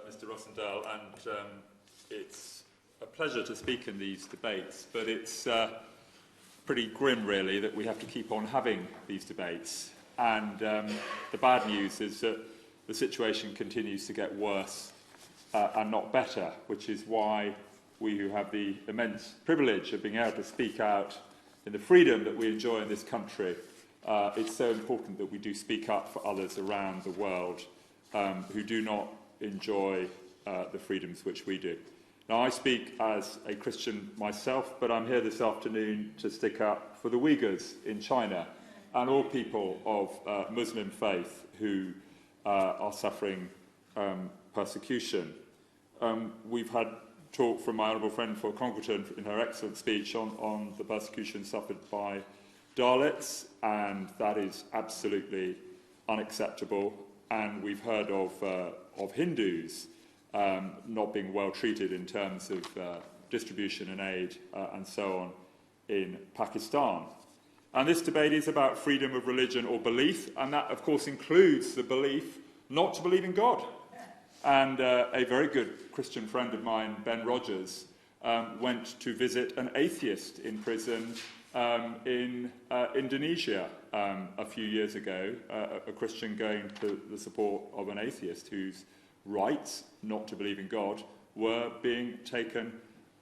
Mr. Rossendale, and it's a pleasure to speak in these debates, but it's pretty grim, really, that we have to keep on having these debates. And the bad news is that the situation continues to get worse and not better, which is why we who have the immense privilege of being able to speak out in the freedom that we enjoy in this country, it's so important that we do speak up for others around the world who do not enjoy the freedoms which we do. Now, I speak as a Christian myself, but I'm here this afternoon to stick up for the Uyghurs in China and all people of Muslim faith who are suffering persecution. We've had talk from my honourable friend for Congleton in her excellent speech on the persecution suffered by Dalits, and that is absolutely unacceptable. And we've heard of Hindus not being well treated in terms of distribution and aid and so on in Pakistan. And this debate is about freedom of religion or belief, and that, of course, includes the belief not to believe in God. And a very good Christian friend of mine, Ben Rogers, went to visit an atheist in prison in Indonesia a few years ago, a Christian going to the support of an atheist whose rights not to believe in God were being taken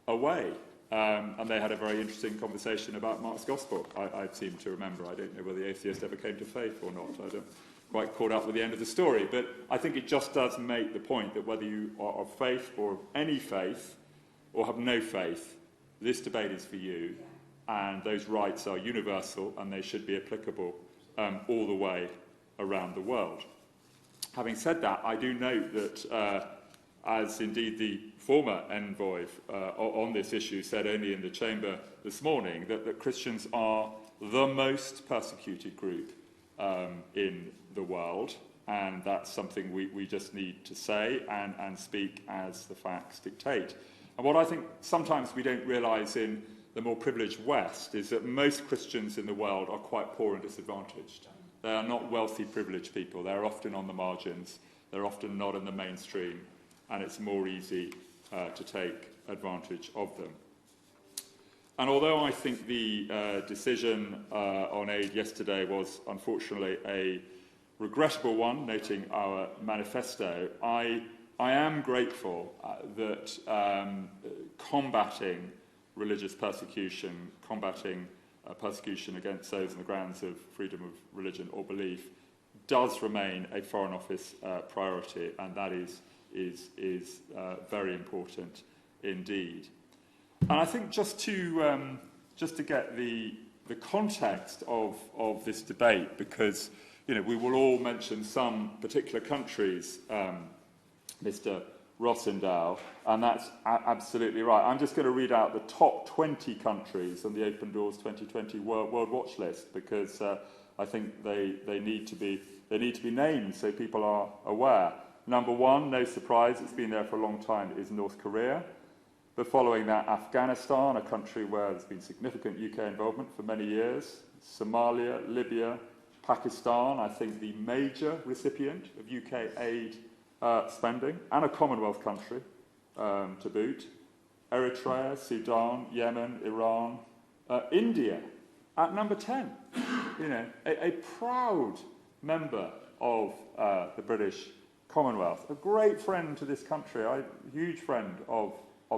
away. And they had a very interesting conversation about Mark's Gospel, I seem to remember. I don't know whether the atheist ever came to faith or not. I don't quite caught up with the end of the story. But I think it just does make the point that whether you are of faith or of any faith or have no faith, this debate is for you. And those rights are universal and they should be applicable all the way around the world. Having said that, I do note that, as indeed the former envoy on this issue said only in the chamber this morning, that Christians are the most persecuted group in the world, and that's something we just need to say and speak as the facts dictate. And what I think sometimes we don't realise in the more privileged West is that most Christians in the world are quite poor and disadvantaged. They are not wealthy, privileged people. They're often on the margins. They're often not in the mainstream, and it's more easy to take advantage of them. And although I think the decision on aid yesterday was unfortunately a regrettable one, noting our manifesto, I am grateful that combating religious persecution, combating persecution against those on the grounds of freedom of religion or belief does remain a Foreign Office priority, and that is very important indeed. And I think just to get the context of this debate, because we will all mention some particular countries, Mr. Rossendale, and that's absolutely right. I'm just going to read out the top 20 countries on the Open Doors 2020 World Watch List, because I think they need to be named so people are aware. Number one, no surprise, it's been there for a long time, is North Korea. But following that, Afghanistan, a country where there's been significant UK involvement for many years. Somalia, Libya, Pakistan, I think the major recipient of UK aid spending, and a Commonwealth country to boot. Eritrea, Sudan, Yemen, Iran, India at number 10. A proud member of the British Commonwealth, a great friend to this country, a huge friend of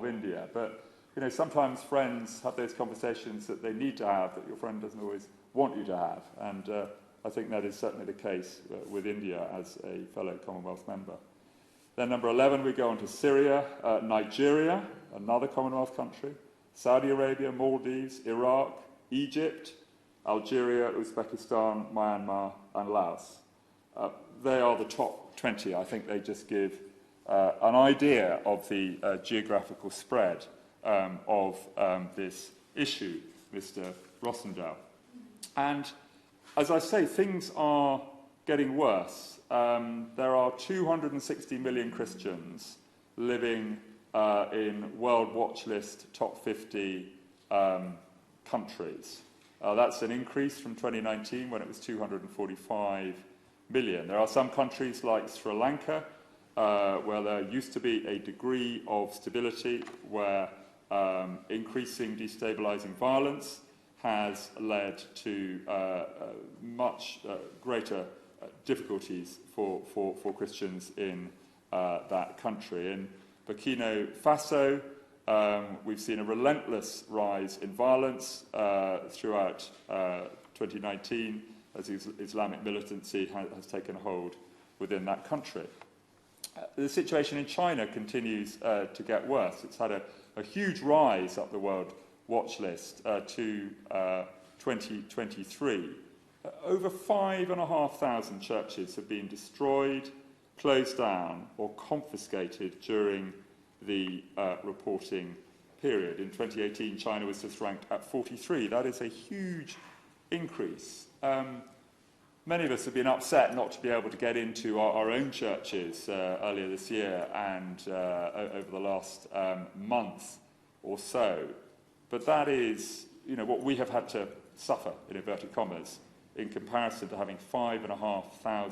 India. But sometimes friends have those conversations that they need to have that your friend doesn't always want you to have, and I think that is certainly the case with India as a fellow Commonwealth member. Then number 11, we go on to Syria, Nigeria, another Commonwealth country, Saudi Arabia, Maldives, Iraq, Egypt, Algeria, Uzbekistan, Myanmar, and Laos. They are the top 20. I think they just give an idea of the geographical spread of this issue, Mr. Rossendale. And as I say, things are getting worse. There are 260 million Christians living in World Watch List top 50 countries. That's an increase from 2019 when it was 245 million. There are some countries like Sri Lanka where there used to be a degree of stability, where increasing destabilising violence has led to much greater difficulties for Christians in that country. In Burkina Faso, we've seen a relentless rise in violence throughout 2019 as Islamic militancy has taken hold within that country. The situation in China continues to get worse. It's had a huge rise up the World Watch List to 2023. Over 5,500 churches have been destroyed, closed down or confiscated during the reporting period. In 2018, China was just ranked at 43. That is a huge increase. Many of us have been upset not to be able to get into our own churches earlier this year and over the last month or so. But that is, what we have had to suffer, in inverted commas, in comparison to having 5,500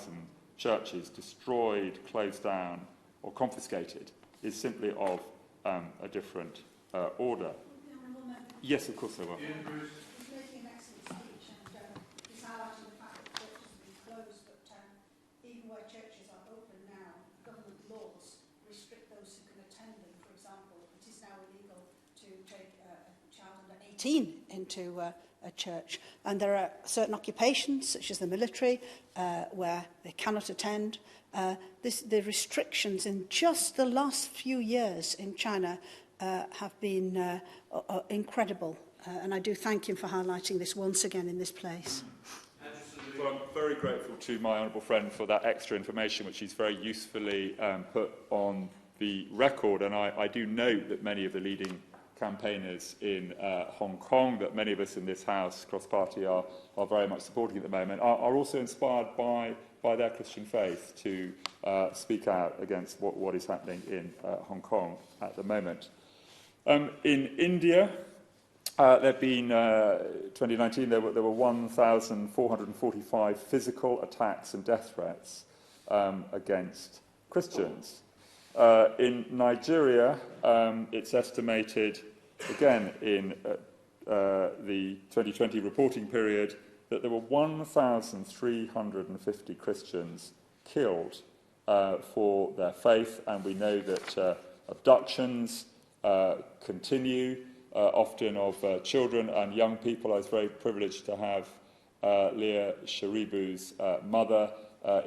churches destroyed, closed down, or confiscated, is simply of a different order. Yes, of course I will. He's making an excellent speech, and he's highlighting the fact that churches have been closed, but even where churches are open now, government laws restrict those who can attend them. For example, it is now illegal to take a child under 18 into a church, and there are certain occupations, such as the military, where they cannot attend. The restrictions in just the last few years in China have been incredible, and I do thank him for highlighting this once again in this place. Well, I'm very grateful to my honourable friend for that extra information, which he's very usefully put on the record, and I do note that many of the leading campaigners in Hong Kong, that many of us in this House, cross-party, are very much supporting at the moment, are also inspired by their Christian faith to speak out against what is happening in Hong Kong at the moment. In India, there have been, 2019, there were 1,445 physical attacks and death threats against Christians. In Nigeria, it's estimated, again in the 2020 reporting period, that there were 1,350 Christians killed for their faith, and we know that abductions continue, often of children and young people. I was very privileged to have Leah Sharibu's mother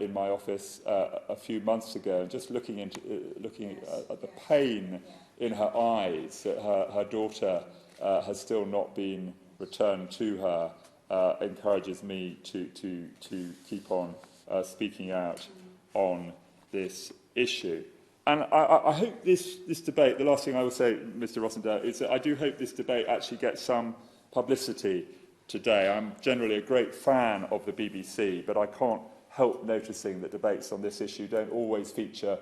in my office a few months ago, and just looking at the pain in her eyes that her daughter has still not been returned to her, encourages me to keep on speaking out on this issue. And I hope this debate, the last thing I will say, Mr. Rossendale, is that I do hope this debate actually gets some publicity today. I'm generally a great fan of the BBC, but I can't help noticing that debates on this issue don't always feature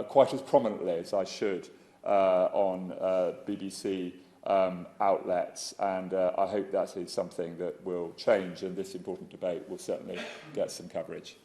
quite as prominently as I should on BBC outlets, and I hope that is something that will change, and this important debate will certainly get some coverage.